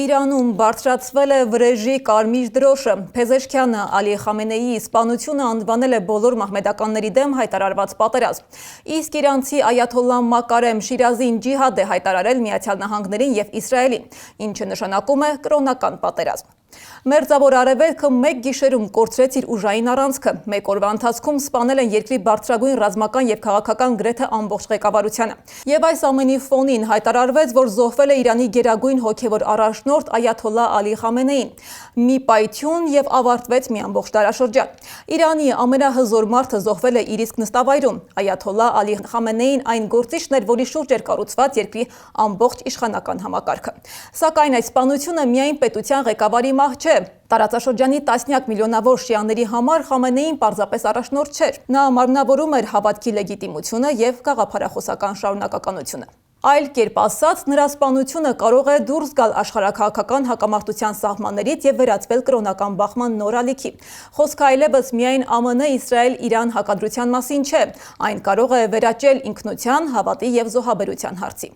Իրանում բարձրացվել է վրեժի կարմիր դրոշը։ Փեզեշքյանը Ալի Խամենեիի սպանությունը անվանել է բոլոր մահմեդականների դեմ հայտարարված պատերազմ։ Իսկ իրանցի այաթոլլա Մակարեմ Շիրազին ջիհադ է հայտարարել Միացյալ Նահանգներին եւ Իսրայելին, ինչը նշանակում է կրոնական պատերազմ։ Մերձավոր Արևելքը մեկ գիշերում կորցրեց իր ուժային առանցքը։ Մեկ օրվա ընթացքում սպանել են երկրի բարձրագույն ռազմական եւ քաղաքական գրեթե ամբողջ ղեկավարությանը։ Եվ այս ամենի ֆոնին հայտարարվեց, որ զոհվել է Իրանի գերագույն հոգևոր առաջնորդ այաթոլլա Ալի Խամենեին։ Մի պայթյուն եւ ավարտվեց մի ամբողջ դարաշրջան։ Իրանի ամենահզոր մարդը զոհվել է իր իսկ նստավայրում։ Այաթոլլա Ալի Խամենեին այն գործիչն էր, որի շուրջ էր կառուցված երկրի ամբողջ իշխանական համակարգը։ Սակայն այս սպանությունը միայն պետության ղեկավարի մահ չէ։ Տարածաշրջանի տասնյակ միլիոնավոր շիաների համար Խամենեին պարզապես առաջնորդ չէր։ Նա մարմնավորում էր հավատքի լեգիտիմությունը եւ գաղափարախոսական շարունակականությունը։ Այլ կերպ ասած, նրա սպանությունը կարող է դուրս գալ աշխարհաքաղաքական հակամարտության սահմաններից եւ վերածվել կրոնական բախման նոր ալիքի։ Խոսքը այլևս միայն ԱՄՆ-Իսրայել-Իրան հակադրության մասին չէ, այն կարող է վերաճել ինքնության, հավատի եւ զոհաբերության հարցի։